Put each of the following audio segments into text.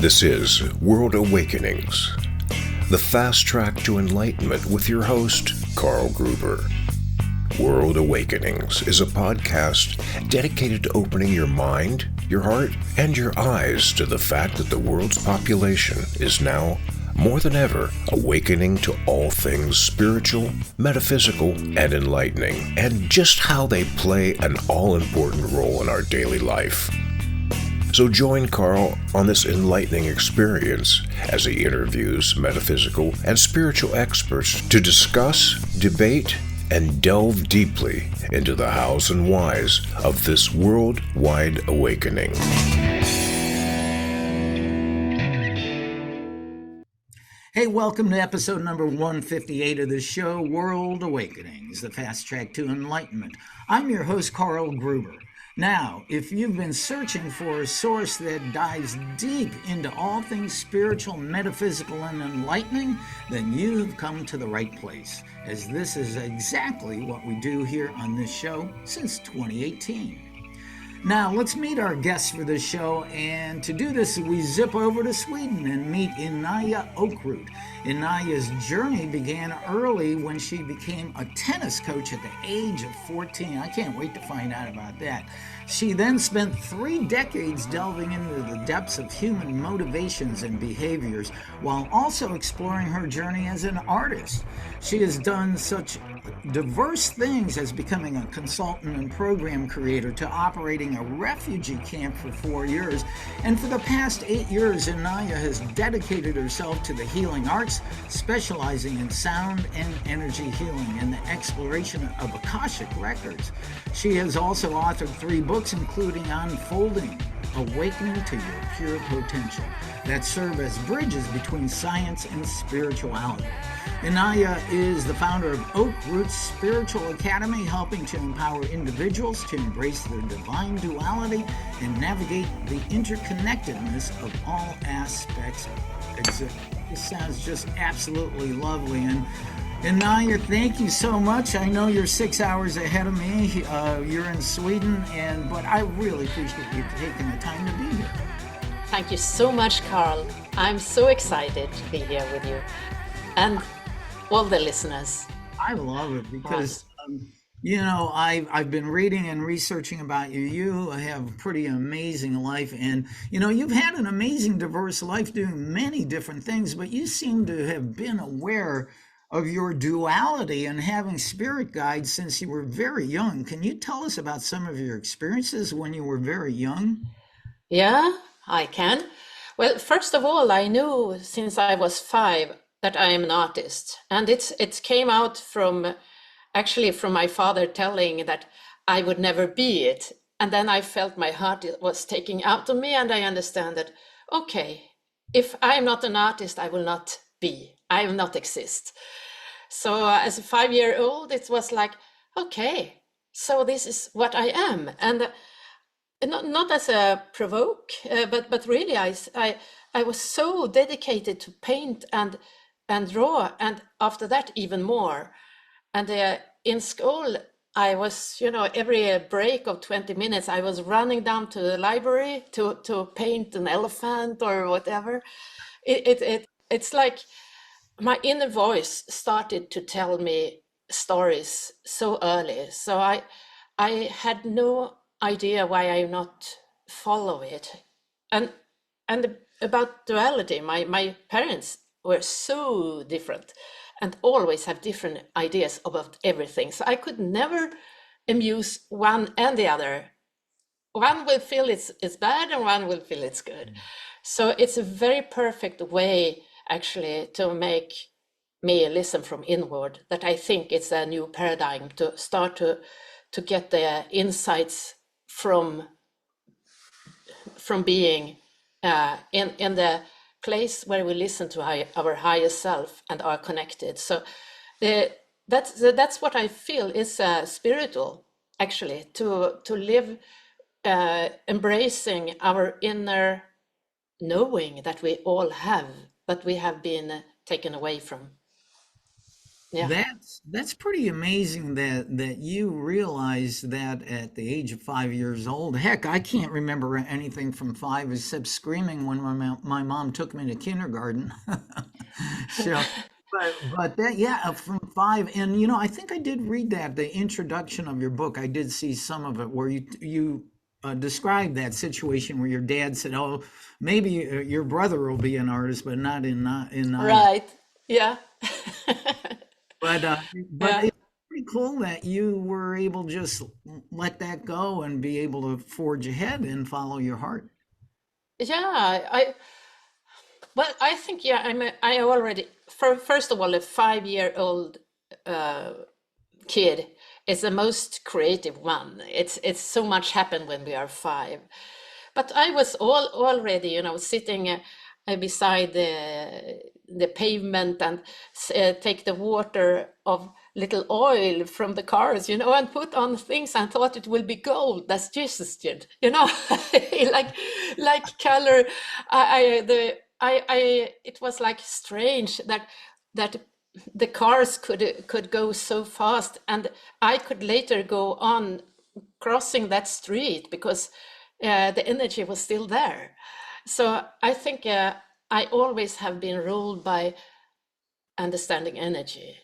This is World Awakenings, the fast track to enlightenment with your host, Carl Gruber. World Awakenings is a podcast dedicated to opening your mind, your heart, and your eyes to the fact that the world's population is now, more than ever, awakening to all things spiritual, metaphysical, and enlightening, and just how they play an all-important role in our daily life. So join Carl on this enlightening experience as he interviews metaphysical and spiritual experts to discuss, debate, and delve deeply into the hows and whys of this worldwide awakening. Hey, welcome to episode number 158 of the show, World Awakenings, the fast track to enlightenment. I'm your host, Carl Gruber. Now, if you've been searching for a source that dives deep into all things spiritual, metaphysical, and enlightening, then you've come to the right place, as this is exactly what we do here on this show since 2018. Now, let's meet our guests for this show, and to do this, we zip over to Sweden and meet Inaya Oakroot. Inaya's journey began early when she became a tennis coach at the age of 14. I can't wait to find out about that. She then spent 3 decades delving into the depths of human motivations and behaviors, while also exploring her journey as an artist. She has done such diverse things as becoming a consultant and program creator to operating a refugee camp for 4 years. And for the past 8 years, Inaya has dedicated herself to the healing arts, specializing in sound and energy healing and the exploration of akashic records. She has also authored 3 books, including Unfolding, Awakening to Your Pure Potential, that serve as bridges between science and spirituality. Inaya is the founder of Oakroot Spiritual Academy, helping to empower individuals to embrace their divine duality and navigate the interconnectedness of all aspects of existence. This sounds just absolutely lovely. And Inaya, thank you so much. I know you're 6 hours ahead of me. You're in Sweden, but I really appreciate you taking the time to be here. Thank you so much, Carl. I'm so excited to be here with you and all the listeners. I love it because, I've been reading and researching about you. You have a pretty amazing life, and, you've had an amazing, diverse life doing many different things, but you seem to have been aware of your duality and having spirit guides since you were very young. Can you tell us about some of your experiences when you were very young? Yeah, I can. Well, first of all, I knew since I was 5 that I am an artist, and it came out from my father telling that I would never be it, and then I felt my heart was taking out of me, and I understand that, okay, if I'm not an artist, I will not be, I will not exist. So as a 5-year-old, it was like, okay, so this is what I am, and not as a provoke, but really I was so dedicated to paint and draw, and after that even more. And in school, I was, every break of 20 minutes, I was running down to the library to paint an elephant or whatever. It's like my inner voice started to tell me stories so early. So I had no idea why I not follow it. And about duality, my parents were so different and always have different ideas about everything. So I could never amuse one and the other. One will feel it's bad and one will feel it's good. So it's a very perfect way actually to make me listen from inward, that I think it's a new paradigm to start to get the insights from being in the place where we listen to our higher self and are connected. So that's what I feel is spiritual, actually, to live embracing our inner knowing that we all have, but we have been taken away from. Yeah. That's pretty amazing that you realized that at the age of 5 years old. Heck, I can't remember anything from five except screaming when my mom took me to kindergarten. So, but that, yeah, from five. And I think I did read that the introduction of your book. I did see some of it where you described that situation where your dad said, "Oh, maybe your brother will be an artist, but not in Naya." Right. Yeah. But but Yeah. it's pretty cool that you were able to just let that go and be able to forge ahead and follow your heart. Yeah. Well, I think, yeah, I already, first of all, a 5-year-old kid is the most creative one. It's so much happened when we are 5. But I was already, sitting beside the pavement and take the water of little oil from the cars, and put on things and thought it will be gold. That's Jesus did, like color. It was like strange that the cars could go so fast, and I could later go on crossing that street because the energy was still there. So I think I always have been ruled by understanding energy.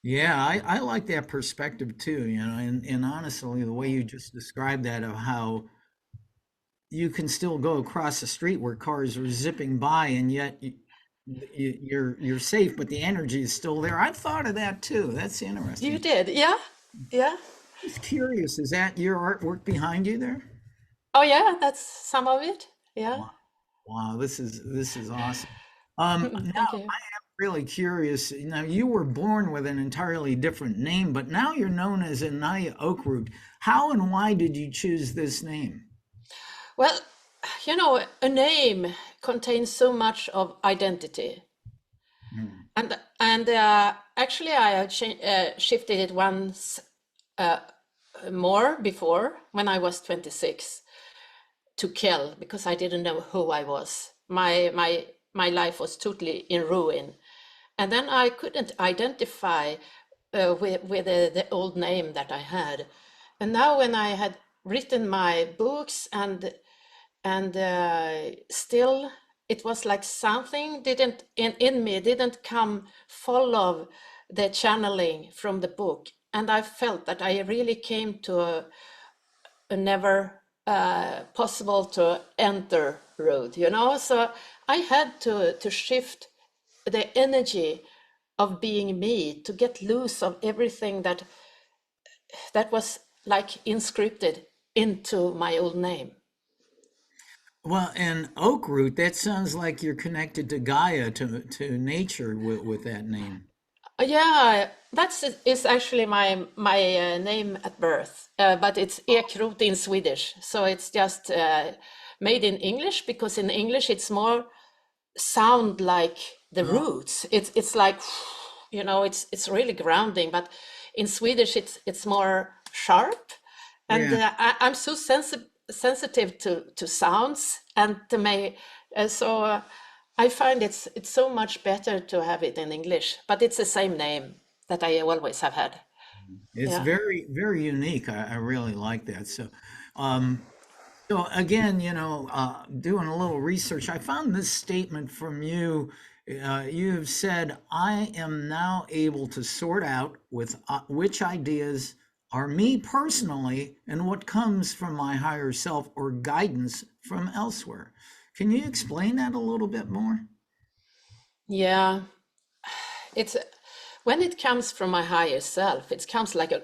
Yeah, I like that perspective too, and honestly, the way you just described that of how you can still go across the street where cars are zipping by and yet you're safe, but the energy is still there. I've thought of that too. That's You interesting. did, yeah, yeah. Just curious, is that your artwork behind you there? Oh yeah, that's some of it. Yeah. Wow, wow, this is awesome. Now Thank you. really curious. Now, you were born with an entirely different name, but now you're known as Inaya Oakroot. How and why did you choose this name? Well, a name contains so much of identity. Hmm. And actually, I had shifted it once more before when I was 26 to Kel because I didn't know who I was. My life was totally in ruin, and then I couldn't identify with the old name that I had. And now when I had written my books and still it was like something didn't in me didn't come follow the channeling from the book, and I felt that I really came to a never possible to enter road, so I had to shift the energy of being me to get loose of everything that was like inscripted into my old name. Well, and Oakroot, that sounds like you're connected to Gaia, to nature with that name. Yeah, that's is actually my name at birth, but it's Ekrot in Swedish, so it's just made in English because in English it's more sound like the Oh, roots. It's like it's really grounding, but in Swedish it's more sharp, and yeah. I'm so sensitive to sounds and to me, so. I find it's so much better to have it in English, but it's the same name that I always have had. It's Yeah. very, very unique. I really like that. Um, so again, doing a little research, I found this statement from you. You've said, "I am now able to sort out with which ideas are me personally and what comes from my higher self or guidance from elsewhere." Can you explain that a little bit more? Yeah. It's when it comes from my higher self, it comes like a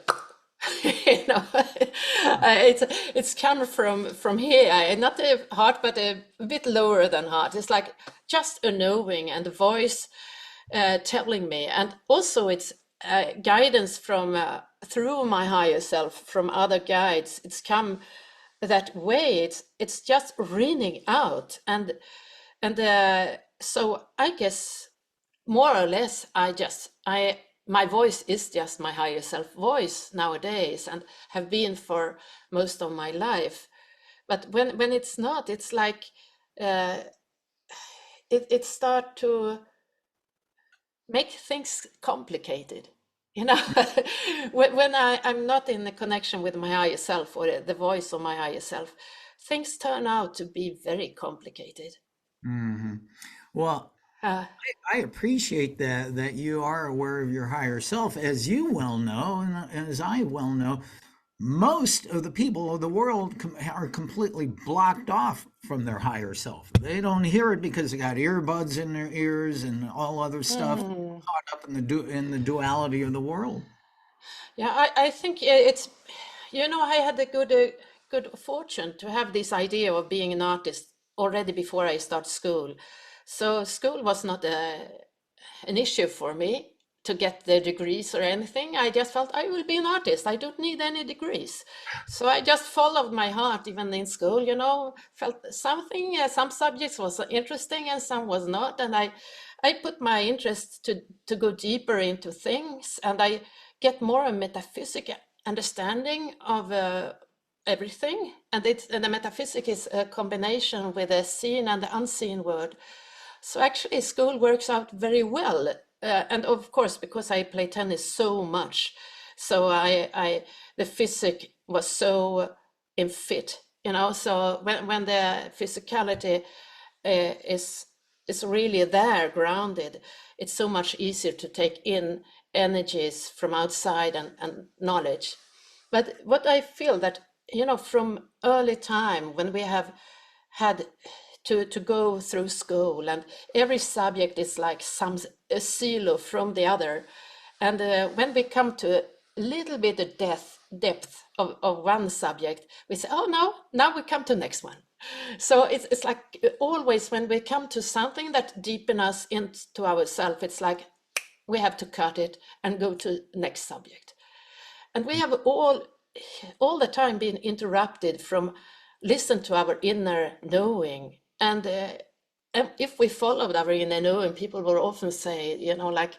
it's come from here, not a heart, but a bit lower than heart. It's like just a knowing and a voice telling me, and also it's guidance from through my higher self from other guides. It's come that way. It's just ringing out, and so I guess more or less I my voice is just my higher self voice nowadays and have been for most of my life. But when it's not, it's like uh, it start to make things complicated. You know, when I'm not in a connection with my higher self or the voice of my higher self, things turn out to be very complicated. Hmm. Well, Uh, I appreciate that you are aware of your higher self, as you well know, and as I well know. Most of the people of the world are completely blocked off from their higher self. They don't hear it because they got earbuds in their ears and all other stuff, mm, caught up in the duality of the world. yeah, I think it's, you know, I had a good fortune to have this idea of being an artist already before I start school. So school was not an issue for me to get the degrees or anything. I just felt I will be an artist. I don't need any degrees. So I just followed my heart, even in school, you know, felt something, some subjects was interesting and some was not. And I put my interest to go deeper into things, and I get more a metaphysical understanding of everything. And the metaphysics is a combination with the seen and the unseen world. So actually, school works out very well, and of course, because I play tennis so much, so the physics was so in fit, you know. So when the physicality is really there, grounded, it's so much easier to take in energies from outside and knowledge. But what I feel that, you know, from early time when we have had to go through school, and every subject is like a silo from the other, and when we come to a little bit of depth of one subject, we say, oh no, now we come to next one. So it's like always when we come to something that deepen us into ourselves, it's like we have to cut it and go to next subject. And we have all the time been interrupted from listen to our inner knowing. And if we followed our inner knowing, people will often say, you know, like,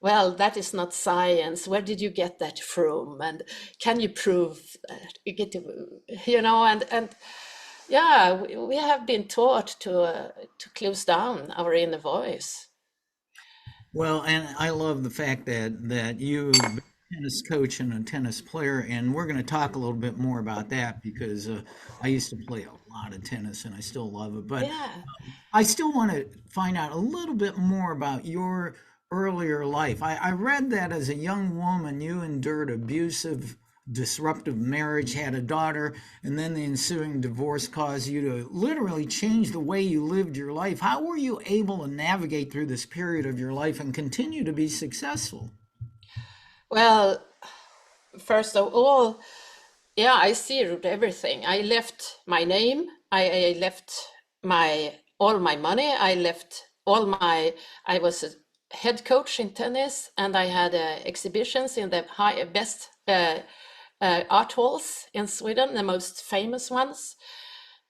well, that is not science. Where did you get that from? And can you prove that? You get to, you know, and yeah, we have been taught to close down our inner voice. Well, and I love the fact that you've been a tennis coach and a tennis player, and we're going to talk a little bit more about that because I used to play a lot of tennis and I still love it. But Yeah. I still want to find out a little bit more about your earlier life. I read that as a young woman, you endured abusive, disruptive marriage, had a daughter, and then the ensuing divorce caused you to literally change the way you lived your life. How were you able to navigate through this period of your life and continue to be successful? Well, first of all, yeah, I zeroed everything. I left my name. I left my all my money. I left all my. I was a head coach in tennis, and I had exhibitions in the best art halls in Sweden, the most famous ones.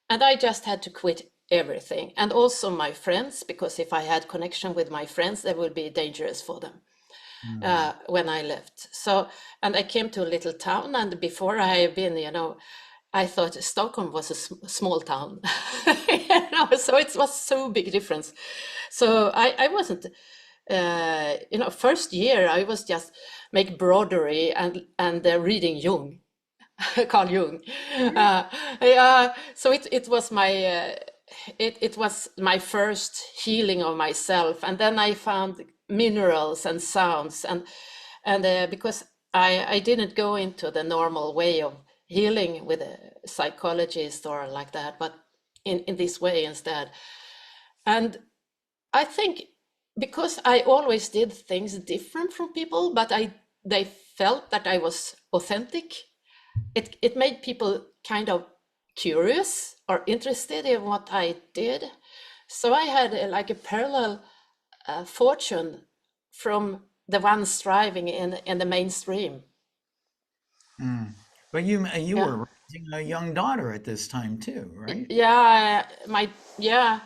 And I just had to quit everything, and also my friends, because if I had connection with my friends, that would be dangerous for them Mm. when I left. So, and I came to a little town, and before I had been, you know, I thought Stockholm was a small town, you know, so it was so big difference. So I wasn't, you know, first year I was just make brodery and reading Jung, Carl Jung. Yeah, so it was my it was my first healing of myself, and then I found minerals and sounds, and because I didn't go into the normal way of healing with a psychologist or like that, but in this way instead. And I think because I always did things different from people, but they felt that I was authentic. It made people kind of curious or interested in what I did. So I had like a parallel fortune from the one striving in the mainstream. Mm. But you Yeah, were raising a young daughter at this time too, right? yeah, my yeah.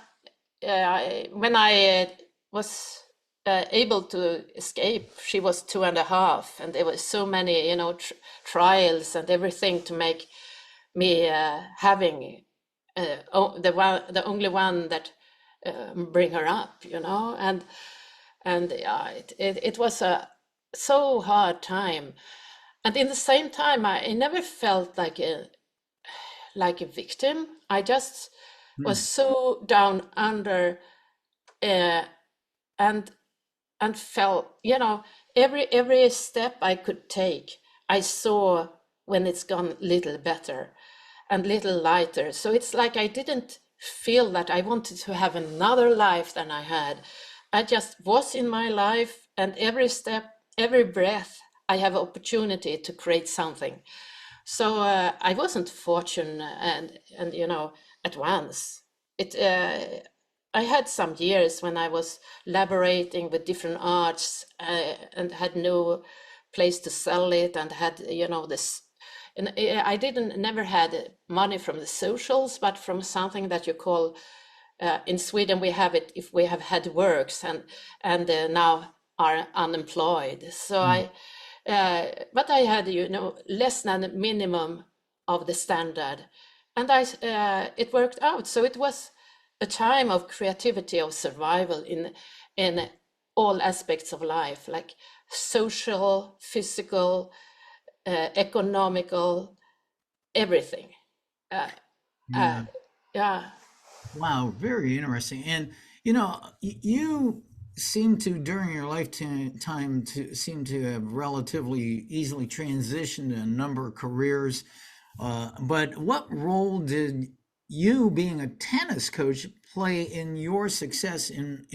When I was able to escape, she was 2.5, and there was so many, you know, trials and everything to make me having the only one that bring her up, you know, and it was a so hard time. And in the same time, I never felt like a victim. I just was so down under, and felt, every step I could take, I saw when it's gone little better and little lighter. So it's like I didn't feel that I wanted to have another life than I had. I just was in my life, and every step, every breath, I have opportunity to create something. So I wasn't fortunate, and at once. I had some years when I was collaborating with different arts, and had no place to sell it, and had this. And I didn't never had money from the socials, but from something that you call, in Sweden we have it if we have had works and now are unemployed. So but I had less than a minimum of the standard, and it worked out. So it was a time of creativity, of survival in all aspects of life, like social, physical, economical, everything. Yeah. Yeah. Wow, very interesting. And you seem to, during your lifetime, to seem to have relatively easily transitioned a number of careers. But what role did you, being a tennis coach, play in your success in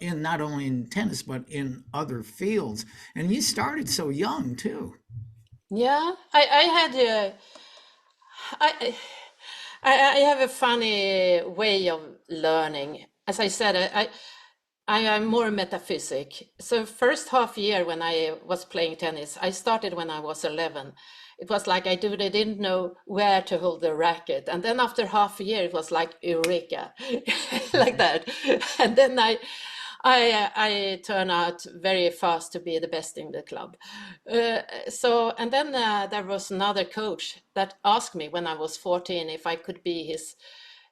not only in tennis but in other fields? And you started so young too. Yeah, I had I I have a funny way of learning. As I said, I am more metaphysic. So first half year when I was playing tennis, I started when I was 11. It was like I didn't know where to hold the racket. And then after half a year, it was like eureka, like that. And then I turn out very fast to be the best in the club. And then there was another coach that asked me when I was 14 if I could be his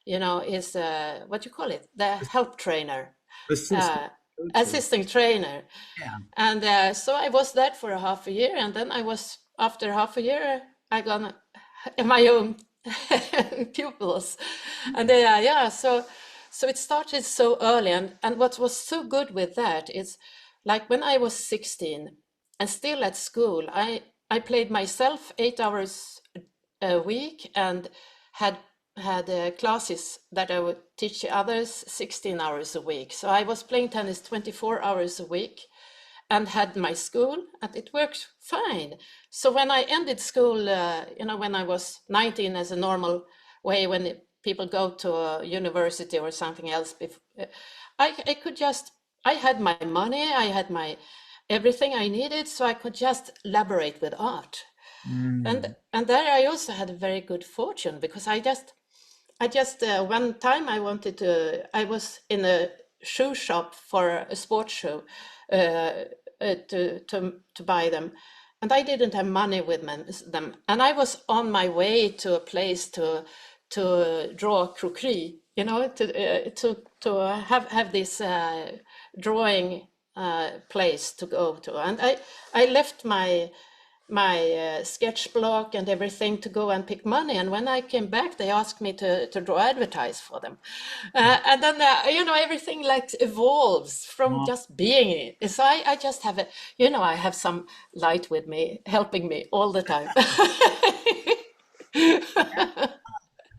what you call it, the help trainer, Assistant uh, coach. assistant trainer. Yeah. And so I was that for a half a year, and then after half a year, I got my own pupils, and yeah, so it started so early, and what was so good with that is, like when I was 16 and still at school, I played myself 8 hours a week, and had classes that I would teach others 16 hours a week. So I was playing tennis 24 hours a week and had my school, and it worked fine. So when I ended school, when I was 19, as a normal way when people go to a university or something else, I could just, I had my money, I had my everything I needed, so I could just elaborate with art. Mm. And there I also had a very good fortune, because I just one time I was in a shoe shop for a sports shoe, to buy them, and I didn't have money with them, and I was on my way to a place to draw croquis, to have this drawing place to go to, and I left my sketch block and everything to go and pick money. And when I came back, they asked me to draw advertise for them. And then, everything like evolves from Oh, just being it. So I just have I have some light with me, helping me all the time.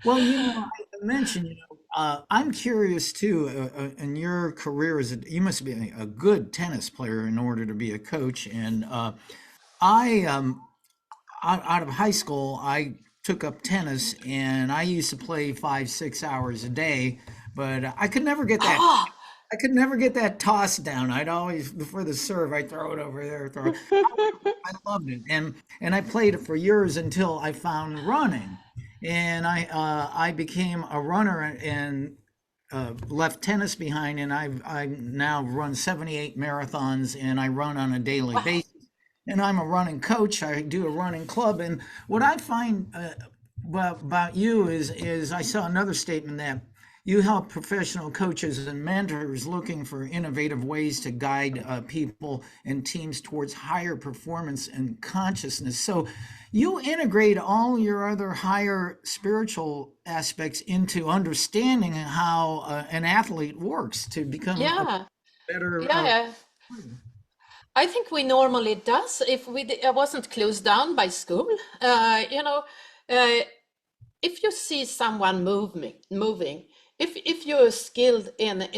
well, I mentioned, I'm curious too. In your career, you must be a good tennis player in order to be a coach. And I, out of high school, I took up tennis, and I used to play 5, 6 hours a day, but I could never get that. Ah, I could never get that toss down. I'd always, before the serve, I'd throw it over there, throw it. I loved it, and I played it for years until I found running, and I became a runner and left tennis behind, and I now run 78 marathons, and I run on a daily wow. basis. And I'm a running coach. I do a running club, and what I find about you is I saw another statement that you help professional coaches and mentors looking for innovative ways to guide people and teams towards higher performance and consciousness. So you integrate all your other higher spiritual aspects into understanding how an athlete works to become a Yeah, better. yeah. I think we normally does if wasn't closed down by school. Uh, if you see someone moving, if you're skilled in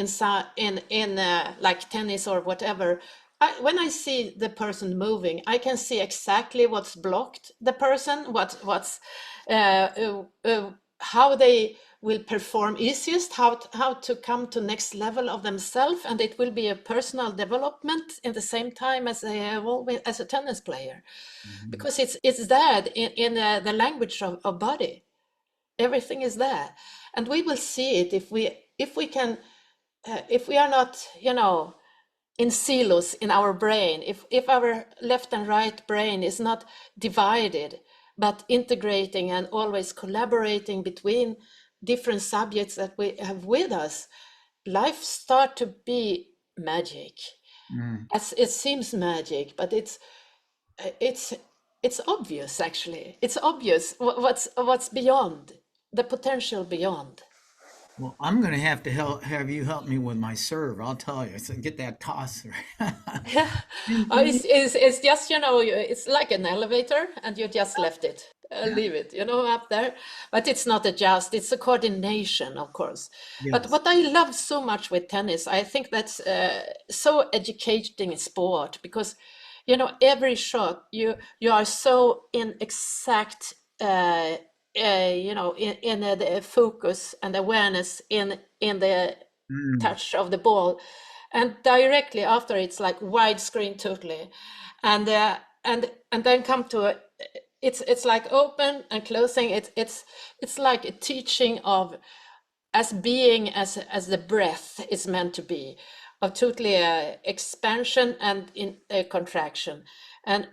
like tennis or whatever, when I see the person moving, I can see exactly what's blocked the person, what's how they will perform easiest, how to come to next level of themselves, and it will be a personal development in the same time as as a tennis player, Mhm. because it's that in the language of body. Everything is there, and we will see it if we can if we are not, in silos in our brain, if our left and right brain is not divided but integrating and always collaborating between different subjects that we have with us, life start to be magic. Mm. As it seems magic, but it's it's obvious. Actually, it's obvious what's beyond, the potential beyond. Well, I'm going to have you help me with my serve. I'll tell you. So get that toss. Yeah, it's just, it's like an elevator and you just left it, Yeah. leave it, up there. But it's not a just, it's a coordination, of course. But Yes. what I love so much with tennis, I think that's so educating sport, because, every shot you are so in exact, in the focus and awareness in the Mm. touch of the ball, and directly after it's like widescreen totally, and then come to it's like open and closing. It's like a teaching of as being as the breath is meant to be, of totally expansion and in a contraction, and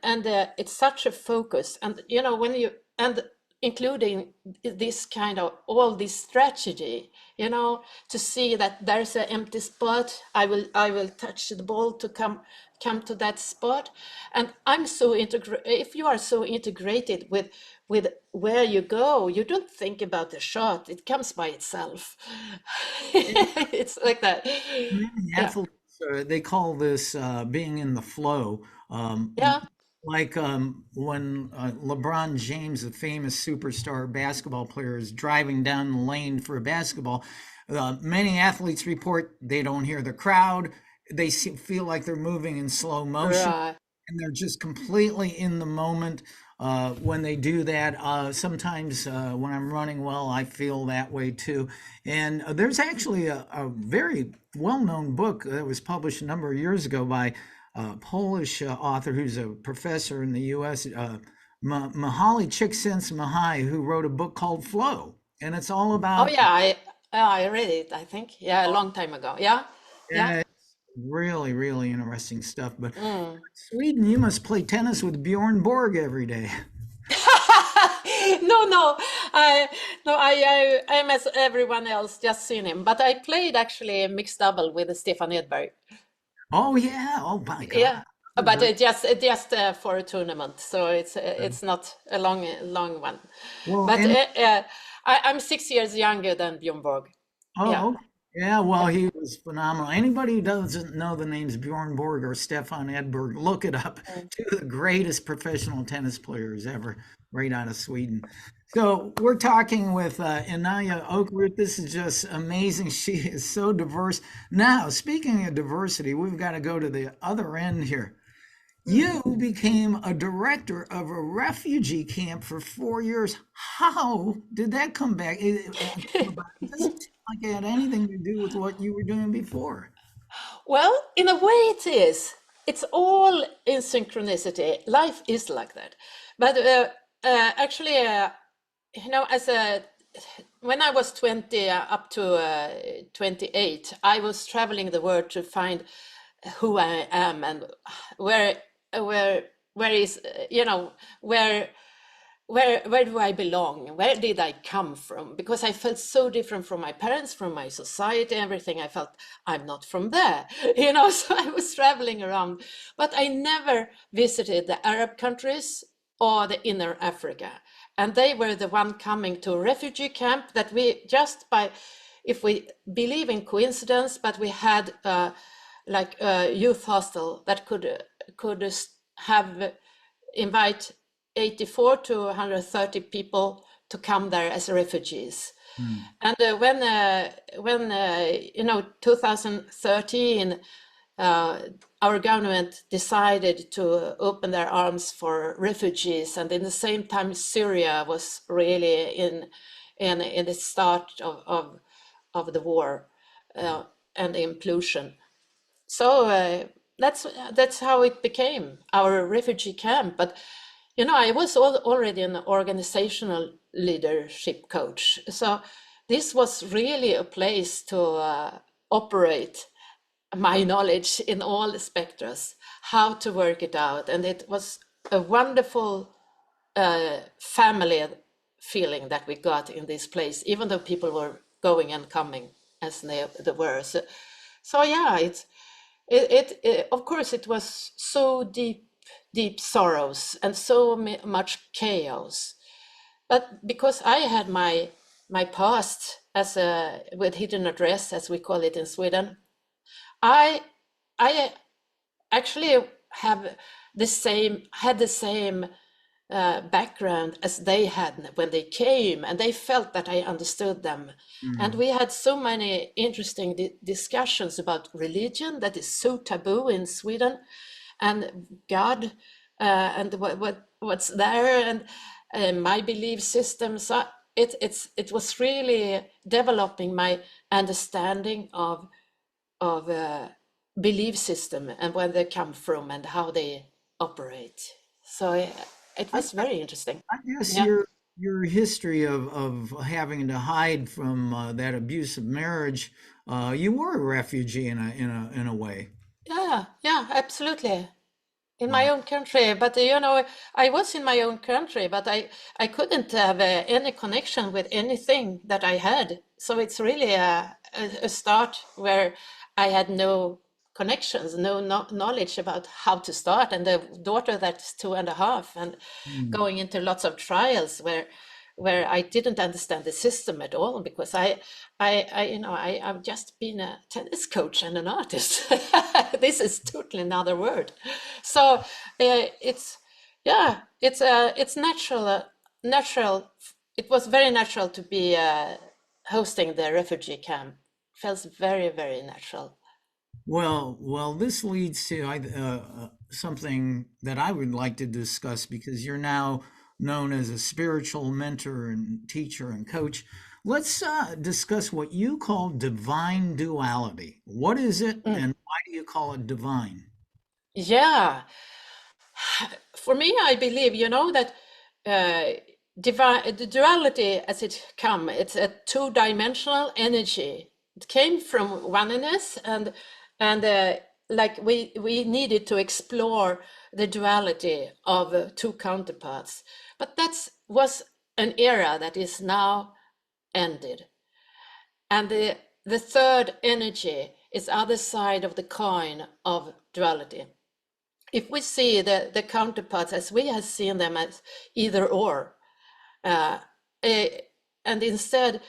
it's such a focus, and when you and including this kind of all this strategy, to see that there's an empty spot, I will touch the ball to come to that spot. And I'm so if you are so integrated with where you go, you don't think about the shot, it comes by itself. It's like that. Many Yeah, athletes, they call this being in the flow. yeah. Like when LeBron James, the famous superstar basketball player, is driving down the lane for a basketball. Many athletes report they don't hear the crowd. They feel like they're moving in slow motion, Right. and they're just completely in the moment when they do that. Sometimes when I'm running well, I feel that way too. And there's actually a very well-known book that was published a number of years ago by a Polish author who's a professor in the U.S., Mihaly Csikszentmihalyi, who wrote a book called Flow, and it's all Oh about. yeah, I read it, I think, yeah, a long time ago. Yeah, yeah. Yeah, it's really, really interesting stuff. But Mm. Sweden, you must play tennis with Bjorn Borg every day. No, no, I no, I'm as everyone else, just seen him. But I played actually mixed double with Stefan Edberg. Oh yeah! Oh my God! Yeah, So but great. just for a tournament, so it's not a long one. Well, But and I'm 6 years younger than Bjorn Borg. Yeah. oh, okay. Yeah. Well, Yeah. he was phenomenal. Anybody who doesn't know the names Bjorn Borg or Stefan Edberg, look it up. Mm. Two of the greatest professional tennis players ever, right out of Sweden. So we're talking with Inaya Oakroot. This is just amazing. She is so diverse. Now, speaking of diversity, we've got to go to the other end here. Mm. You became a director of a refugee camp for 4 years. How did that come back? It doesn't seem like it had anything to do with what you were doing before. Well, in a way, it is. It's all in synchronicity. Life is like that. But actually, as a when I was 20 up to 28, I was traveling the world to find who I am and where where where is where. where do I belong? Where did I come from? Because I felt so different from my parents, from my society, everything. I felt I'm not from there, so I was traveling around, but I never visited the Arab countries or the inner Africa. And they were the one coming to a refugee camp that we just by, if we believe in coincidence, but we had like a youth hostel that could have invite 84 to 130 people to come there as refugees. And when 2013, our government decided to open their arms for refugees, and in the same time Syria was really in the start of the war and the implosion. So that's how it became our refugee camp. But I was already an organizational leadership coach, so this was really a place to operate my knowledge in all the spectras, how to work it out. And it was a wonderful family feeling that we got in this place, even though people were going and coming as they were. So yeah, it of course it was so deep sorrows and so much chaos. But because I had my past as with hidden address, as we call it in Sweden, I actually had the same background as they had when they came, and they felt that I understood them. And we had so many interesting discussions about religion that is so taboo in Sweden, and God, and what's there, and my belief system. So it was really developing my understanding of belief system and where they come from and how they operate. So it was very interesting. I guess Yeah. your history of having to hide from that abusive marriage, you were a refugee in a way. Yeah, absolutely. In my Wow. own country, but I was in my own country, but I couldn't have any connection with anything that I had. So it's really a start where I had no connections, no knowledge about how to start, and the daughter that's 2.5, and Mm. going into lots of trials where I didn't understand the system at all, because I've just been a tennis coach and an artist. This is totally another word. So it's natural. It was very natural to be hosting the refugee camp. Feels very natural. Well, this leads to something that I would like to discuss because you're now known as a spiritual mentor and teacher and coach. Let's discuss what you call divine duality. What is it, Mm. and why do you call it divine? Yeah, for me, I believe, that the duality as it's a two-dimensional energy. It came from oneness, and like we needed to explore the duality of two counterparts. But that was an era that is now ended. And the third energy is other side of the coin of duality. If we see the counterparts as we have seen them as either or, uh, and instead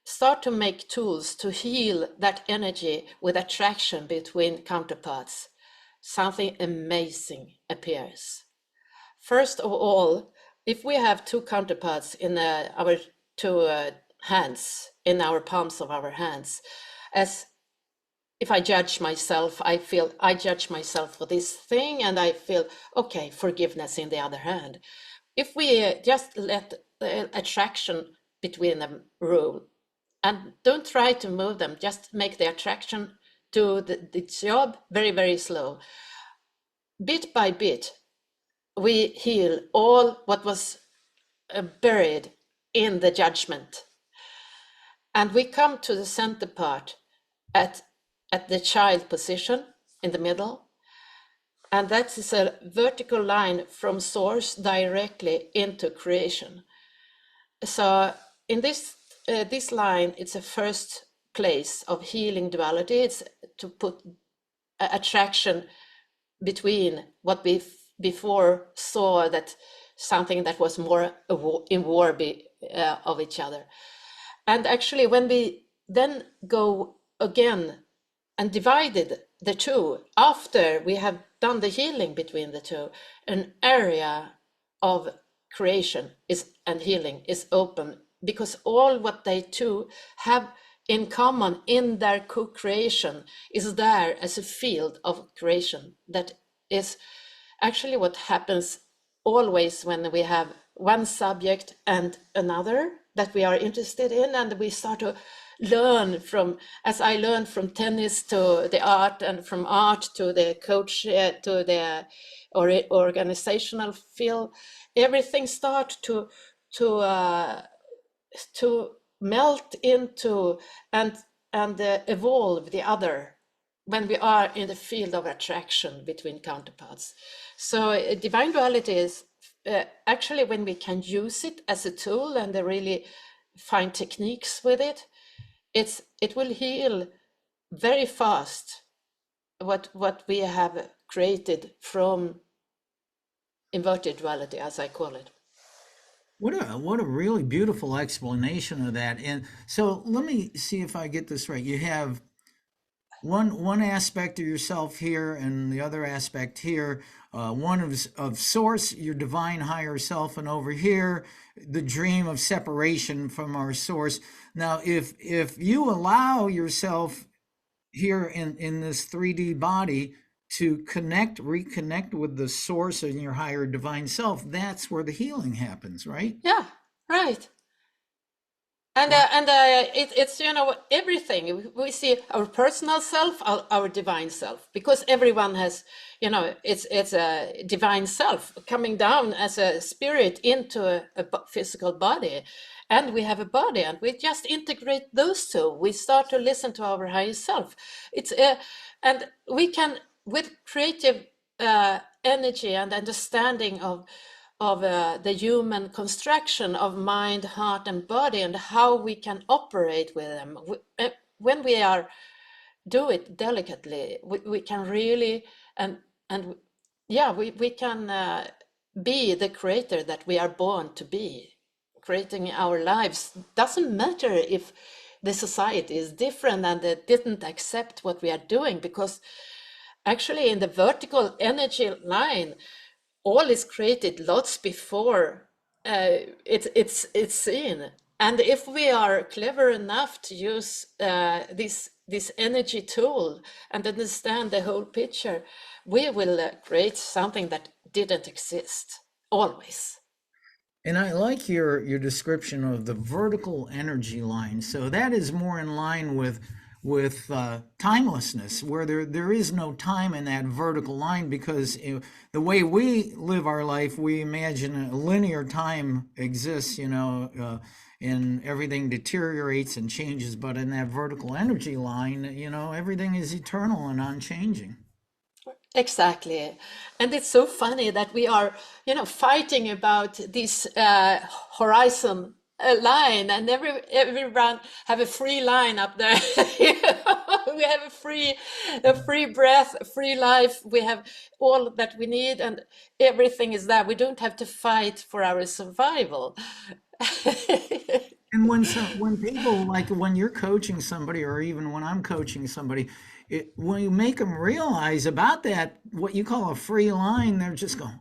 start to make tools to heal that energy with attraction between counterparts, something amazing appears. First of all, if we have two counterparts in our two hands, in our palms of our hands, as if I judge myself, I feel I judge myself for this thing, and I feel, okay, forgiveness in the other hand. If we just let the attraction between them rule and don't try to move them, just make the attraction do the job very slow. Bit by bit, we heal all what was buried in the judgment. And we come to the center part at the child position in the middle. And that is a vertical line from source directly into creation. So in this line, it's a first place of healing duality. It's to put attraction between what we before saw that something that was more in war of each other. And actually, when we then go again and divided the two, after we have done the healing between the two, an area of creation and healing is open, because all what they two have in common in their co-creation is there as a field of creation. That is actually what happens always when we have one subject and another that we are interested in, and we start to learn from, as I learned from tennis to the art, and from art to the coach, to the organizational field, everything starts to melt into and evolve the other when we are in the field of attraction between counterparts. So divine duality is actually when we can use it as a tool and really find techniques with it, it will heal very fast what we have created from inverted duality, as I call it. What a really beautiful explanation of that. And so let me see if I get this right. You have one aspect of yourself here and the other aspect here. One of source, your divine higher self, and over here, the dream of separation from our source. Now, if you allow yourself here in this 3D body to reconnect with the source in your higher divine self, that's where the healing happens, right? Yeah, right. And it's everything we see, our personal self, our divine self, because everyone has it's a divine self coming down as a spirit into a physical body, and we have a body, and we just integrate those two. We start to listen to our higher self. And we can, with creative energy and understanding of the human construction of mind, heart, and body, and how we can operate with them. When we do it delicately, we can really we can be the creator that we are born to be. Creating our lives doesn't matter if the society is different and they didn't accept what we are doing, because actually in the vertical energy line, all is created lots before it's seen. And if we are clever enough to use this energy tool and understand the whole picture, we will create something that didn't exist always. And I like your description of the vertical energy line. So that is more in line with timelessness, where there is no time in that vertical line, because the way we live our life, we imagine a linear time exists, and everything deteriorates and changes. But in that vertical energy line, everything is eternal and unchanging. Exactly. And it's so funny that we are, fighting about this horizon line, and everyone have a free line up there. We have a free breath, free life. We have all that we need, and everything is there. We don't have to fight for our survival. And when people, like when you're coaching somebody, or even when I'm coaching somebody, when you make them realize about that, what you call a free line, they're just going,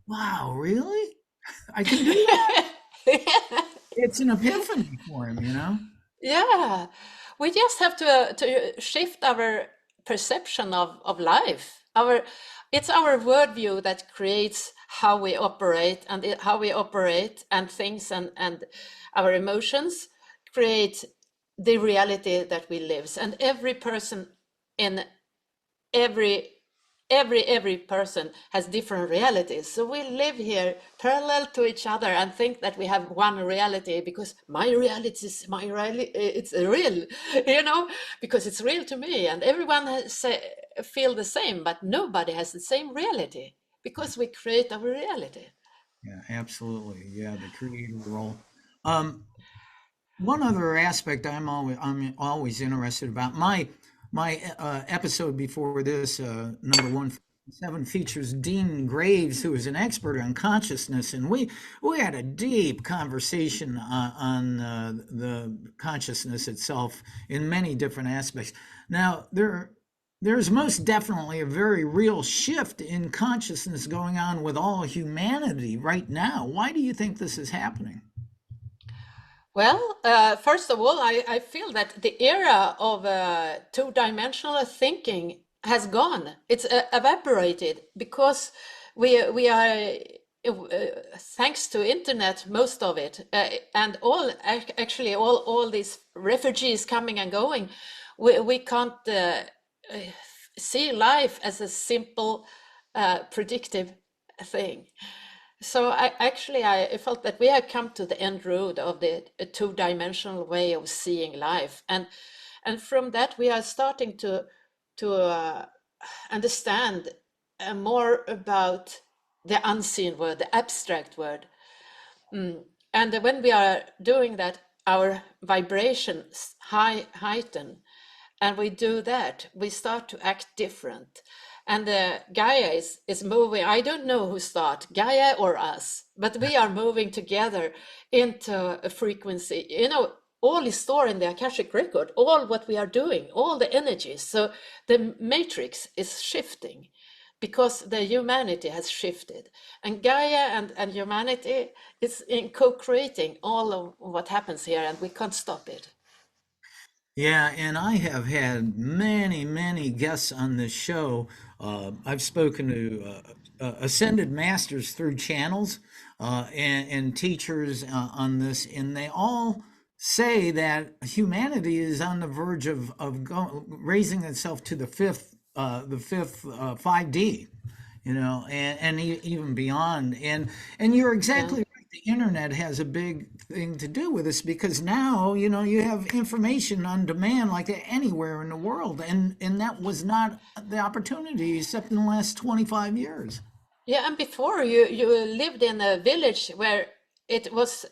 "Wow, really? I can do that." It's an epiphany for them. Yeah, we just have to shift our perception of life. It's our worldview that creates how we operate, and how we operate, and things and our emotions create the reality that we live. And every person in every every person has different realities. So we live here parallel to each other and think that we have one reality because my reality is my reality. It's real, because it's real to me, and everyone feel the same, but nobody has the same reality because we create our reality. Yeah, absolutely. Yeah, the creator role. Um, One other aspect I'm always interested about. My episode before this, number 157, features Dean Graves, who is an expert on consciousness, and we had a deep conversation on the consciousness itself in many different aspects. Now there's most definitely a very real shift in consciousness going on with all humanity right now. Why do you think this is happening? Well, first of all, I feel that the era of two-dimensional thinking has gone. It's evaporated because we are, thanks to internet, most of it, and actually all these refugees coming and going, we can't see life as a simple, predictive thing. So I felt that we had come to the end road of the two-dimensional way of seeing life, and from that we are starting to understand more about the unseen world, the abstract world. And when we are doing that, our vibrations heighten, and we do that, we start to act different. And Gaia is moving. I don't know who start, Gaia or us, but we are moving together into a frequency. All is stored in the akashic record, all what we are doing, all the energies. So the matrix is shifting because the humanity has shifted, and Gaia and humanity is in co-creating all of what happens here, and we can't stop it. Yeah, and I have had many, many guests on this show. I've spoken to ascended masters through channels and teachers on this, and they all say that humanity is on the verge of raising itself to the fifth 5D, even beyond. And you're Yeah. exactly right. The internet has a big thing to do with this because now, you have information on demand like anywhere in the world. And that was not the opportunity except in the last 25 years. Yeah, and before you lived in a village where it was,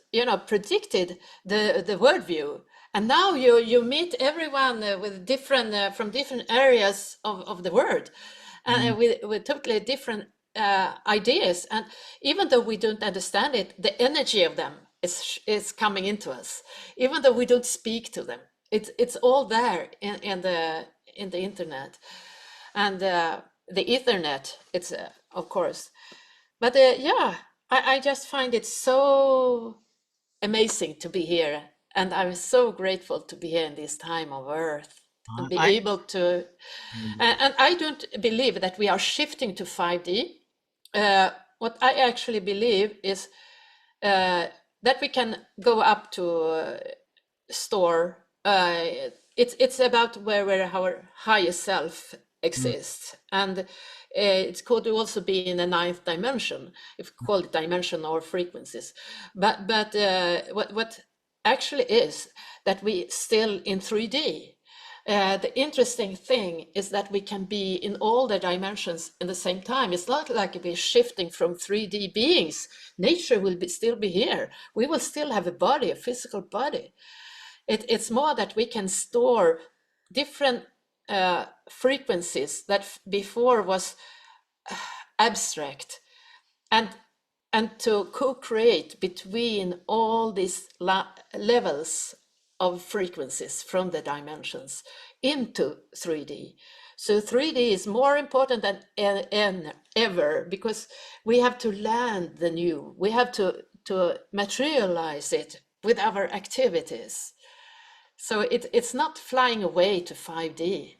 predicted the worldview, and now you meet everyone with different from different areas of the world, and with totally different ideas. And even though we don't understand it, the energy of them is coming into us, even though we don't speak to them. It's all there in the internet, and the Ethernet. It's of course, but yeah, I just find it so amazing to be here, and I'm so grateful to be here in this time of Earth and be I able to. And I don't believe that we are shifting to 5D. What I actually believe is that we can go up to store. It's about where our higher self exists, and it could also be in the ninth dimension, if you call it dimension or frequencies. But what actually is that we still in 3D. The interesting thing is that we can be in all the dimensions in the same time. It's not like we're shifting from 3D beings. Nature will still be here. We will still have a body, a physical body. It's more that we can store different frequencies that before was abstract, and to co-create between all these levels of frequencies from the dimensions into 3D. So 3D is more important than ever because we have to land the new. We have to materialize it with our activities. So it's not flying away to 5D.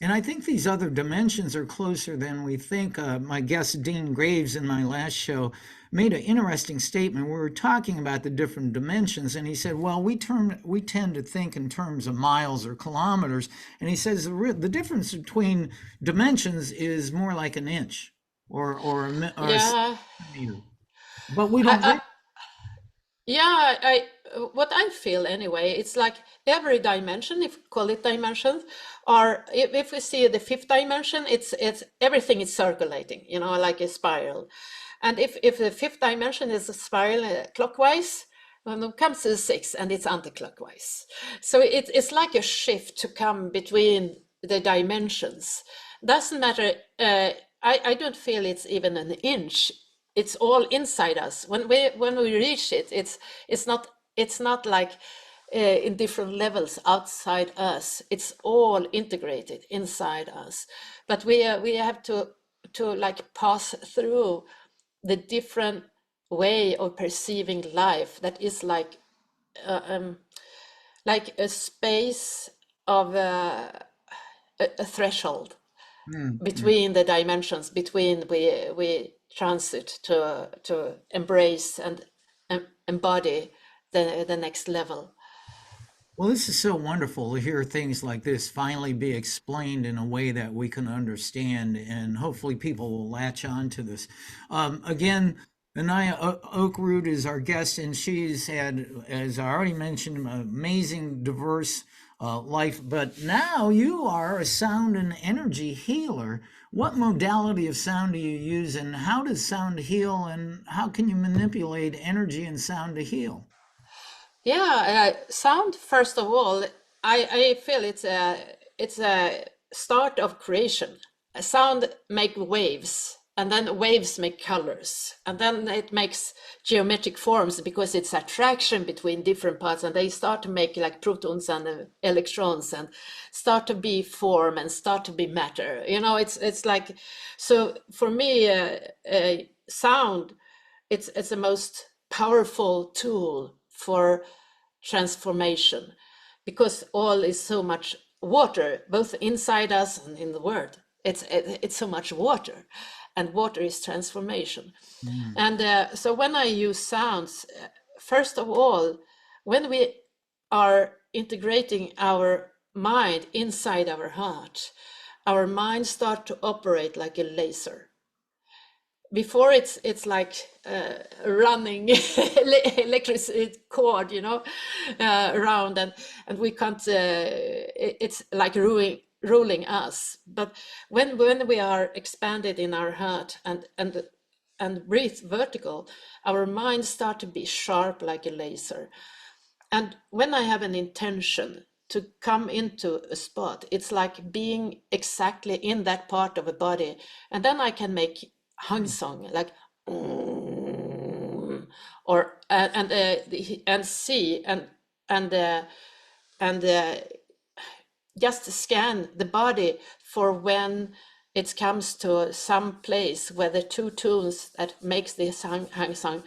And I think these other dimensions are closer than we think. My guest, Dean Graves, in my last show, made an interesting statement. We were talking about the different dimensions, and he said, well, we tend to think in terms of miles or kilometers. And he says the difference between dimensions is more like an inch or a Yeah, centimeter. But we don't I, really. yeah, what I feel anyway, it's like every dimension, if we call it dimensions, or if we see the fifth dimension, it's everything is circulating, like a spiral. And if the fifth dimension is a spiral clockwise, when it comes to the sixth, and it's anti-clockwise. So it's like a shift to come between the dimensions. Doesn't matter. I don't feel it's even an inch. It's all inside us. When we reach it, it's not like in different levels outside us. It's all integrated inside us. But we have to like pass through the different way of perceiving life that is like a space of a threshold between the dimensions, between we transit to embrace and embody the next level. Well, this is so wonderful to hear things like this finally be explained in a way that we can understand, and hopefully people will latch on to this. Again, Inaya Oakroot is our guest, and she's had, as I already mentioned, an amazing, diverse life. But now you are a sound and energy healer. What modality of sound do you use, and how does sound heal, and how can you manipulate energy and sound to heal? Yeah, sound. First of all, I feel it's a start of creation. A sound make waves, and then waves make colors, and then it makes geometric forms because it's attraction between different parts, and they start to make like protons and electrons, and start to be form and start to be matter. It's like, so for me, sound, it's the most powerful tool for transformation, because all is so much water, both inside us and in the world. It's so much water, and water is transformation. Mm. And so when I use sounds, first of all, when we are integrating our mind inside our heart, our mind start to operate like a laser. Before it's like running electricity cord, around, and we can't. It's like ruling us. But when we are expanded in our heart and breathe vertical, our minds start to be sharp like a laser. And when I have an intention to come into a spot, it's like being exactly in that part of a body, and then I can make hung song like or and see and just scan the body for when it comes to some place where the two tunes that makes the hang song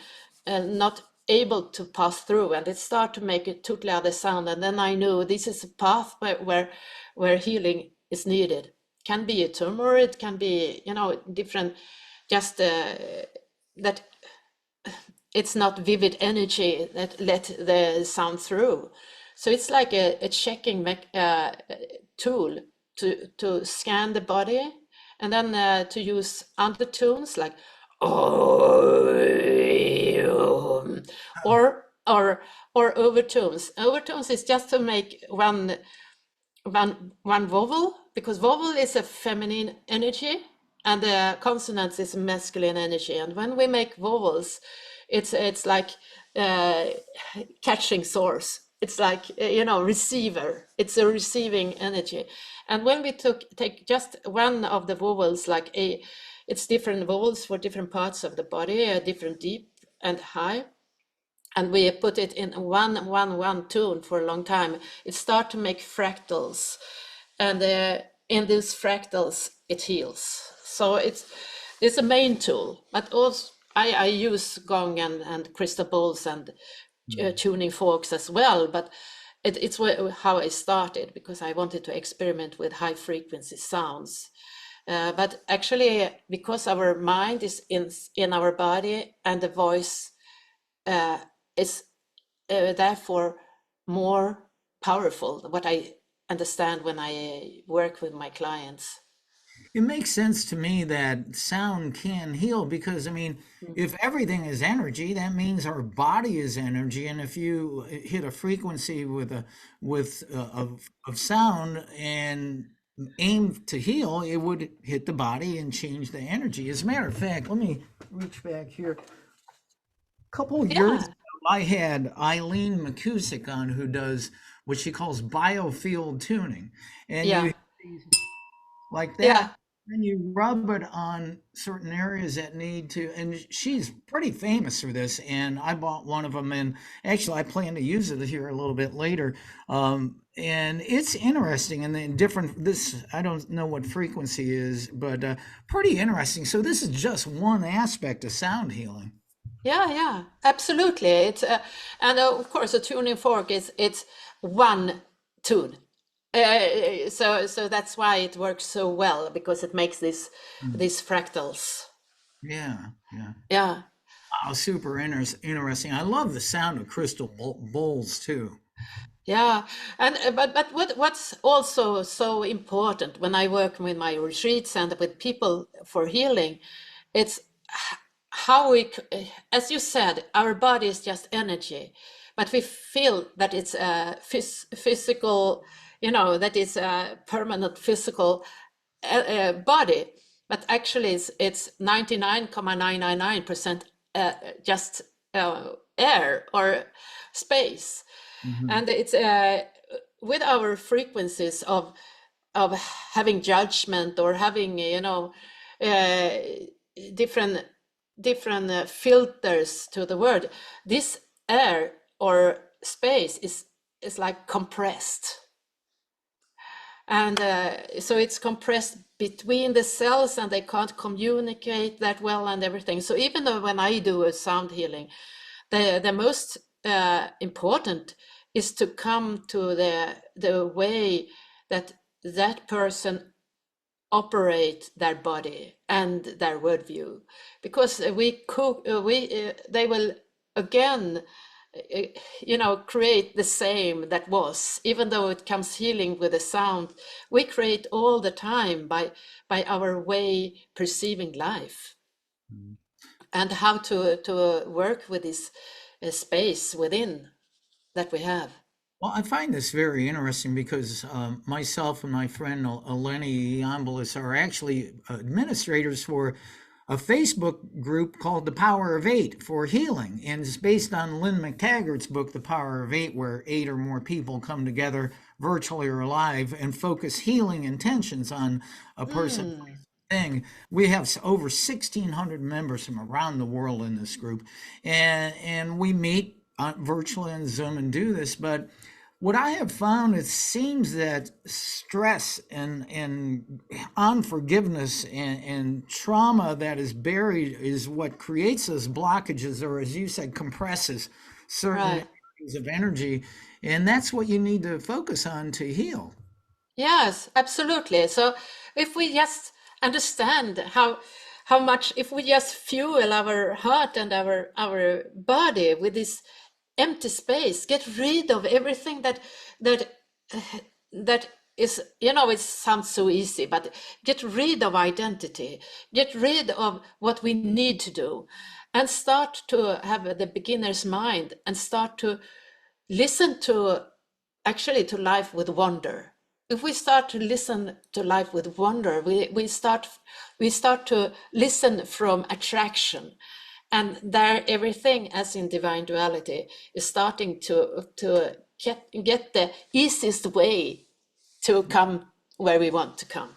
not able to pass through, and it start to make a totally other sound, and then I know this is a path where healing is needed. Can be a tumor, it can be different, just that it's not vivid energy that let the sound through. So it's like a checking tool to scan the body, and then to use undertones like oh, or overtones. Overtones is just to make one vowel, because vowel is a feminine energy and the consonants is masculine energy. And when we make vowels, it's like catching source. It's like receiver. It's a receiving energy. And when we take just one of the vowels, like it's different vowels for different parts of the body, different deep and high, and we put it in one tune for a long time, it starts to make fractals, and in these fractals it heals. So it's a main tool, but also I use gong and crystal balls and tuning forks as well. But it's how I started, because I wanted to experiment with high frequency sounds. But actually, because our mind is in our body, and the voice is therefore more powerful, what I understand when I work with my clients. It makes sense to me that sound can heal because, I mean, if everything is energy, that means our body is energy. And if you hit a frequency of sound and aim to heal, it would hit the body and change the energy. As a matter of fact, let me reach back here. A couple of years Yeah, ago, I had Eileen McCusick on, who does what she calls biofield tuning. And yeah, you like that, yeah, and you rub it on certain areas that need to, and she's pretty famous for this, and I bought one of them, and actually I plan to use it here a little bit later. And it's interesting, and then different, this, I don't know what frequency is, but pretty interesting. So this is just one aspect of sound healing. yeah, absolutely. It's and of course a tuning fork is it's one tune. So that's why it works so well, because it makes Mm. these fractals. Yeah, yeah. Yeah. Wow, super interesting. I love the sound of crystal bowls too. Yeah, and but what's also so important when I work with my retreats and with people for healing, it's how as you said, our body is just energy, but we feel that it's a physical, that it's a permanent physical body, but actually it's 99.999% just air or space. Hmm. And it's with our frequencies of having judgment, or having uh, different filters to the word, this air or space is like compressed. And so it's compressed between the cells, and they can't communicate that well and everything. So even though when I do a sound healing, the most important is to come to the way that that person operate their body and their worldview, because they will again create the same that was, even though it comes healing with a sound. We create all the time by our way perceiving life, and how to work with this space within that we have. Well, I find this very interesting because myself and my friend Eleni Iambolis are actually administrators for a Facebook group called The Power of Eight for Healing. And it's based on Lynn McTaggart's book, The Power of Eight, where eight or more people come together virtually or live and focus healing intentions on a person Mm. thing. We have over 1,600 members from around the world in this group, and we meet virtually on Zoom and do this. But what I have found, it seems that stress and unforgiveness and trauma that is buried is what creates those blockages, or as you said, compresses certain Right. areas of energy, and that's what you need to focus on to heal. Yes, absolutely. So if we just understand how much, if we just fuel our heart and our body with this empty space, get rid of everything that that is, it sounds so easy, but get rid of identity, get rid of what we need to do, and start to have the beginner's mind, and start to listen to, actually, to life with wonder. If we start to listen to life with wonder, we start to listen from attraction, and there everything, as in Divine Duality, is starting to get the easiest way to come where we want to come,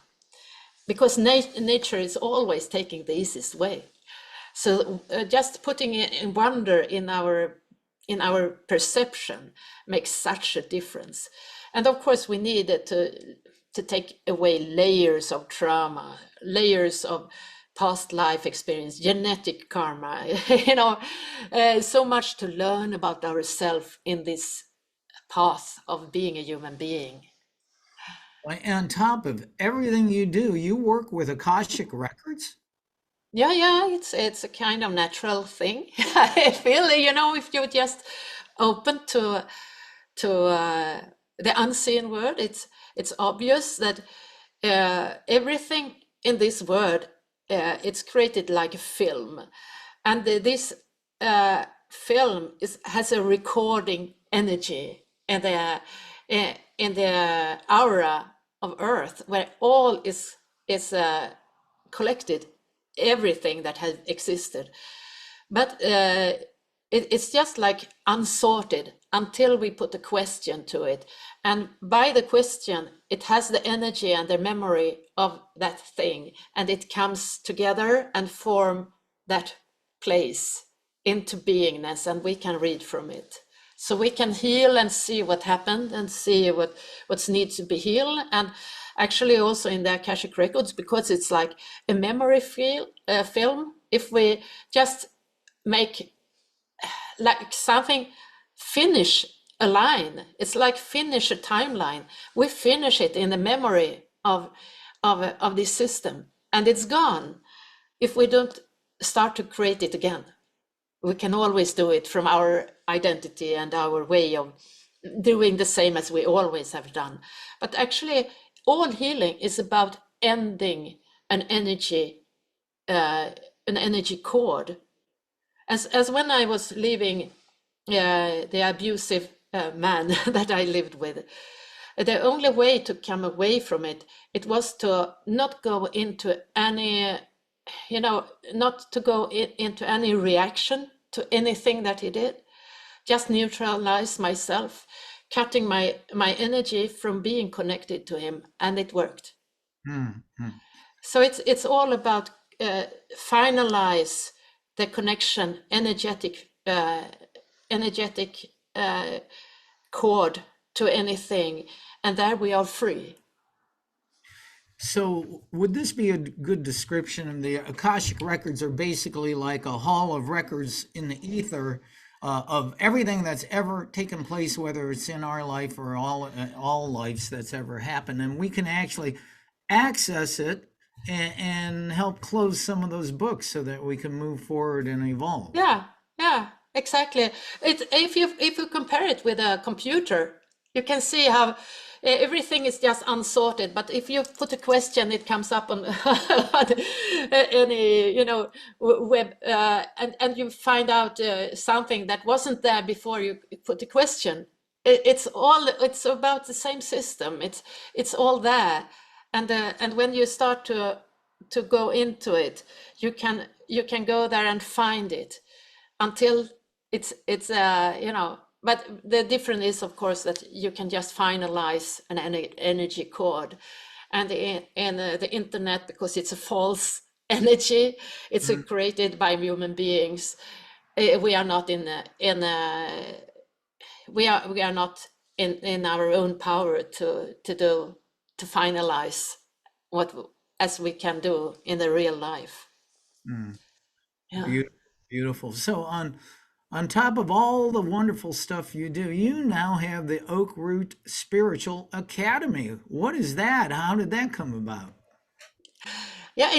because nature is always taking the easiest way. So just putting in wonder in our perception makes such a difference. And of course, we need to take away layers of trauma, layers of past life experience, genetic karma, so much to learn about ourselves in this path of being a human being. On top of everything you do, you work with Akashic records? Yeah, it's a kind of natural thing. I feel, if you just open to the unseen world, it's obvious that everything in this world, it's created like a film, and this film has a recording energy in the aura of Earth, where all is collected, everything that has existed. But it's just like unsorted until we put a question to it. And by the question, it has the energy and the memory of that thing, and it comes together and form that place into beingness, and we can read from it. So we can heal and see what happened and see what's needs to be healed. And actually also in the Akashic records, because it's like a memory film, if we just make like something, finish a line, it's like finish a timeline. We finish it in the memory of this system, and it's gone if we don't start to create it again. We can always do it from our identity and our way of doing the same as we always have done. But actually, all healing is about ending an energy cord. As when I was leaving the abusive man that I lived with, the only way to come away from it was to not go into any, not to go into any reaction to anything that he did, just neutralize myself, cutting my energy from being connected to him, and it worked. Mm-hmm. So it's all about finalize the connection, energetic cord to anything, and there we are free. So would this be a good description? The Akashic records are basically like a hall of records in the ether of everything that's ever taken place, whether it's in our life or all lives that's ever happened, and we can actually access it and help close some of those books so that we can move forward and evolve. Yeah, exactly. If you compare it with a computer, you can see how everything is just unsorted. But if you put a question, it comes up on any web, and you find out something that wasn't there before you put the question. It's about the same system. It's all there, and when you start to go into it, you can go there and find it until it's but the difference is, of course, that you can just finalize an energy cord, and the internet, because it's a false energy, it's created by human beings. We are not we are not in our own power to finalize what as we can do in the real life. Yeah. Beautiful. So on top of all the wonderful stuff you do, you now have the Oakroot Spiritual Academy. What is that? How did that come about? Yeah,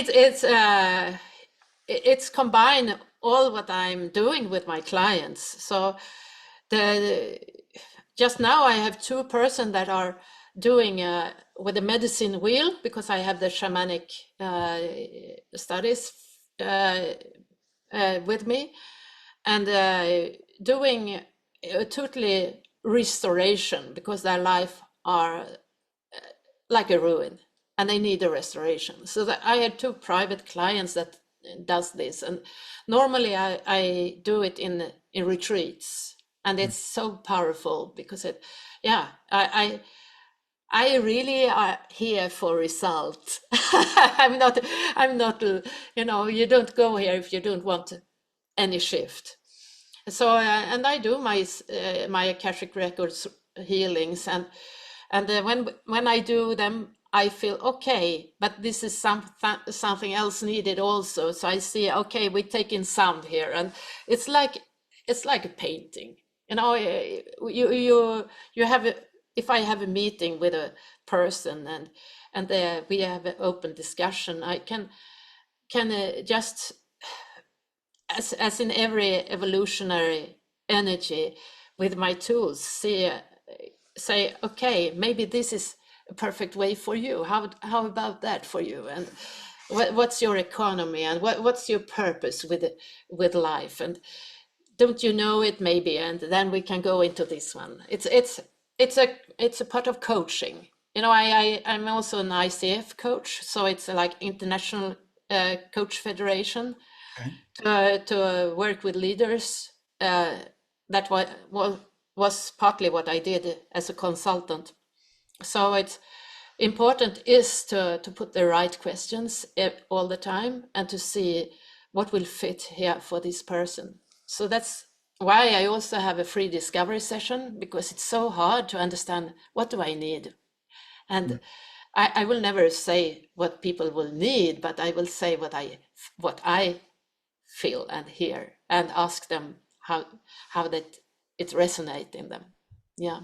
it's combined all what I'm doing with my clients. So just now I have 2 person that are doing with the medicine wheel, because I have the shamanic studies with me, and doing totally restoration, because their life are like a ruin and they need a restoration. So that I had 2 private clients that does this, and normally I do it in retreats, and it's so powerful because I really are here for result. I'm not, you don't go here if you don't want any shift. So, and I do my Akashic records healings, and when I do them, I feel okay, but this is something else needed also. So I see, okay, we take in sound here, and it's like a painting. You know, you have a, if I have a meeting with a person and we have an open discussion, I can just as in every evolutionary energy with my tools say, okay, maybe this is a perfect way for you. How about that for you? And what's your economy, and what's your purpose with life? And don't you know it maybe? And then we can go into this one. It's a part of coaching. You know, I'm also an ICF coach, so it's like International Coach Federation. Okay. To work with leaders. That was partly what I did as a consultant. So it's important is to put the right questions all the time and to see what will fit here for this person. So that's why I also have a free discovery session, because it's so hard to understand what do I need. And I will never say what people will need, but I will say what I feel and hear, and ask them how that it resonates in them. Yeah.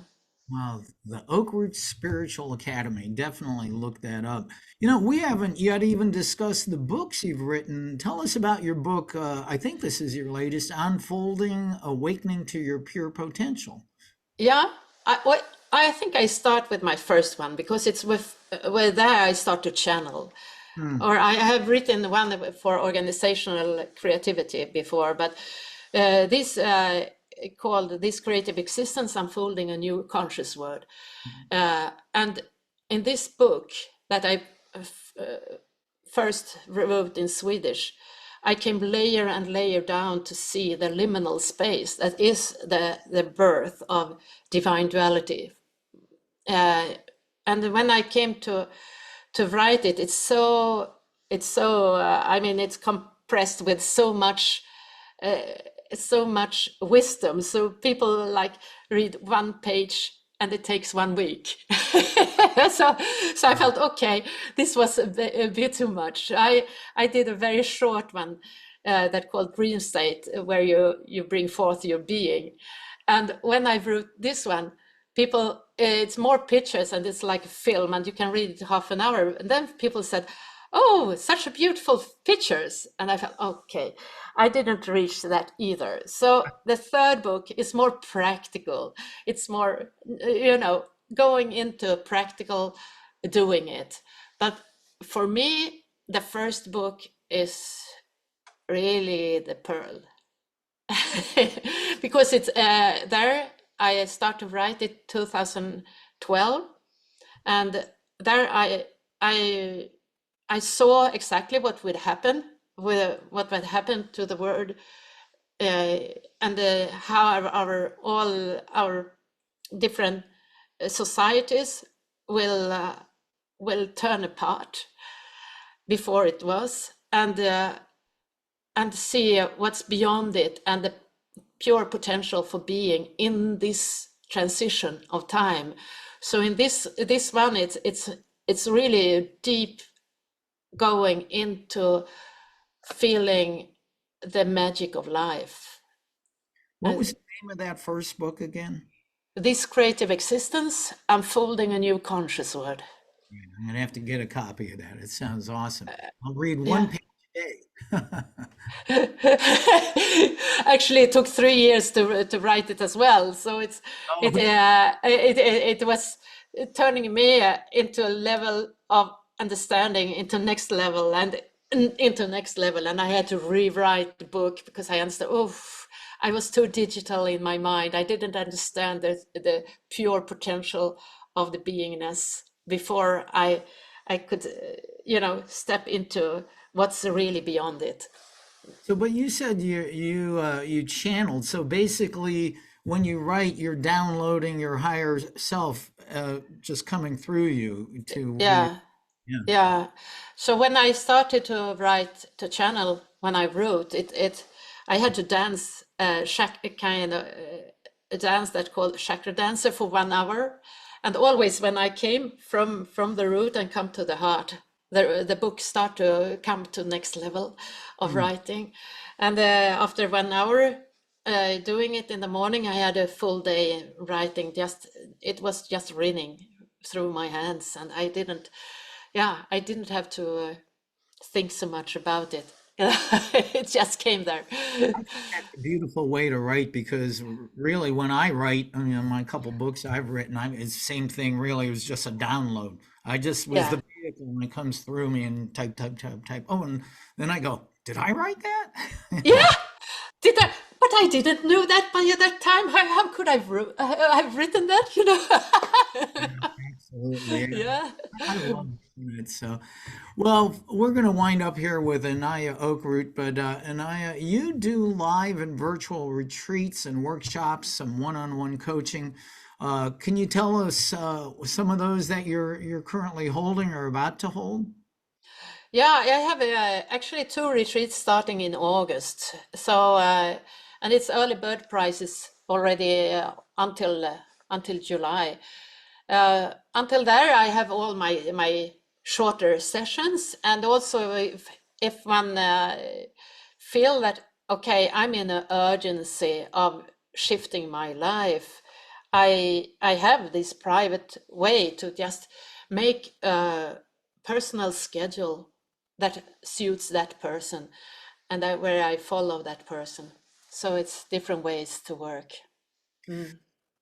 Wow, the Oakroot Spiritual Academy. Definitely look that up. You know, we haven't yet even discussed the books you've written. Tell us about your book. I think this is your latest, Unfolding, Awakening to Your Pure Potential. Yeah, I think I start with my first one, because it's with where there I start to channel. Or I have written one for organizational creativity before, but this called This Creative Existence, Unfolding a New Conscious World. And in this book that I first wrote in Swedish, I came layer and layer down to see the liminal space that is the birth of divine duality. And when I came to write it, it's so I mean, it's compressed with so much wisdom. So people like read one page and it takes 1 week. so I felt, okay, this was a bit too much. I did a very short one that called Dream State, where you bring forth your being. And when I wrote this one, people, it's more pictures and it's like a film and you can read it half an hour. And then people said, oh, such beautiful pictures. And I felt, okay, I didn't reach that either. So the third book is more practical. It's more, going into practical doing it. But for me, the first book is really the pearl. Because it's there, I started to write it 2012, and there I saw exactly what would happen to the world, and how all our different societies will turn apart before it was, and see what's beyond it and the pure potential for being in this transition of time. So in this one, it's really deep, going into feeling the magic of life. What was the name of that first book again? This Creative Existence, Unfolding a New Conscious World. I'm going to have to get a copy of that. It sounds awesome. I'll read one page a day. Actually, it took 3 years to write it as well. So it was turning me into a level of understanding, into next level and into next level. And I had to rewrite the book because I understood, I was too digital in my mind. I didn't understand the pure potential of the beingness before I could, step into what's really beyond it. So, but you said you channeled. So basically, when you write, you're downloading your higher self, just coming through you to. Yeah. So when I started to write, to channel, when I wrote it, I had to dance a dance that called chakra dancer for 1 hour, and always when I came from the root and come to the heart, the book start to come to next level of writing. And after 1 hour, doing it in the morning. I had a full day writing. It was just running through my hands, and I didn't have to think so much about it. It just came there. That's a beautiful way to write, because really when I write, I mean, my couple books I've written, it's the same thing really. It was just a download. I just was Yeah. the vehicle when it comes through me, and type. Oh, and then I go, did I write that? Yeah. Did I? But I didn't know that by that time. How could I've written that? Absolutely. Yeah. I love it. So, well, we're going to wind up here with Inaya Oakroot, but Inaya, you do live and virtual retreats and workshops, some one-on-one coaching. Can you tell us some of those that you're currently holding or about to hold? Yeah, I have actually 2 retreats starting in August. So, and it's early bird prices already until July. Until there, I have all my shorter sessions, and also if one feel that okay, I'm in an urgency of shifting my life, I have this private way to just make a personal schedule that suits that person, and where I follow that person. So it's different ways to work. Mm.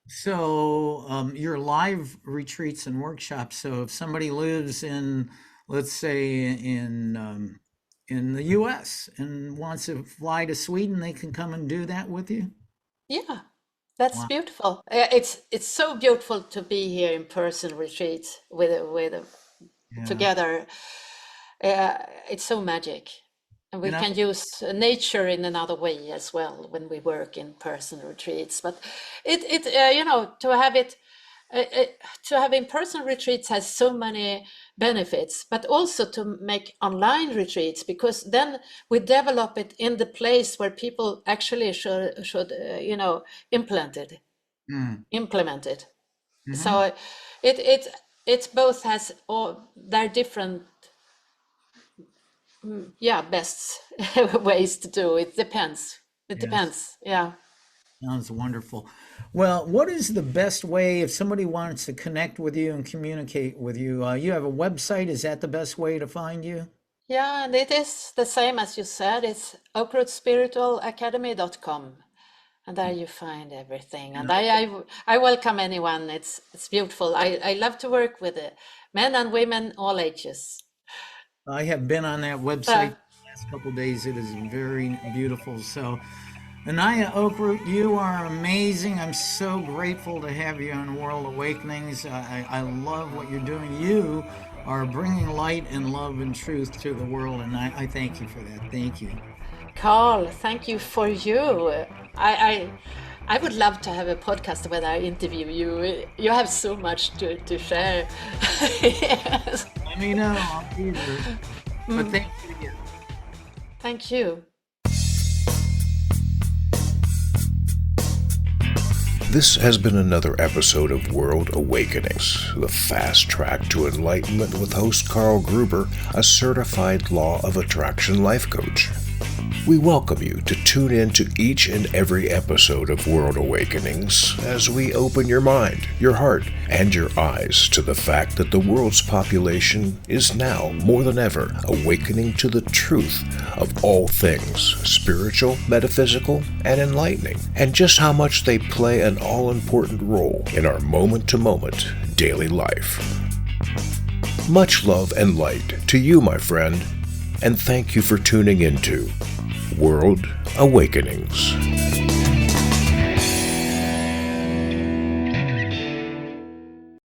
So, your live retreats and workshops. So, if somebody lives in, let's say, in the U.S. and wants to fly to Sweden, they can come and do that with you. Yeah, that's Wow. beautiful. It's so beautiful to be here in person retreats with Yeah. together. It's so magic, and we And I, can use nature in another way as well when we work in person retreats. But uh, uh, to have in-person retreats has so many benefits, but also to make online retreats, because then we develop it in the place where people actually should implement it. mm, Implement it. mhm. So it both has all their different best ways to do it. Depends. It Yes. depends. Yeah. Sounds wonderful. Well, what is the best way if somebody wants to connect with you and communicate with you? You have a website. Is that the best way to find you? Yeah, and it is the same as you said. It's oakrootspiritualacademy.com. And there you find everything. And I welcome anyone. It's beautiful. I love to work with men and women, all ages. I have been on that Uh, website the last couple of days. It is very beautiful. So, Inaya Oakroot, you are amazing. I'm so grateful to have you on World Awakenings. I love what you're doing. You are bringing light and love and truth to the world, and I thank you for that. Thank you. Carl, thank you for you. I would love to have a podcast where I interview you. You have so much to share. Yes. Let me know. I'll be there. But thank you again. Thank you. This has been another episode of World Awakenings, the fast track to enlightenment with host Carl Gruber, a certified law of attraction life coach. We welcome you to tune in to each and every episode of World Awakenings as we open your mind, your heart, and your eyes to the fact that the world's population is now, more than ever, awakening to the truth of all things spiritual, metaphysical, and enlightening, and just how much they play an all-important role in our moment-to-moment daily life. Much love and light to you, my friend, and thank you for tuning into World Awakenings.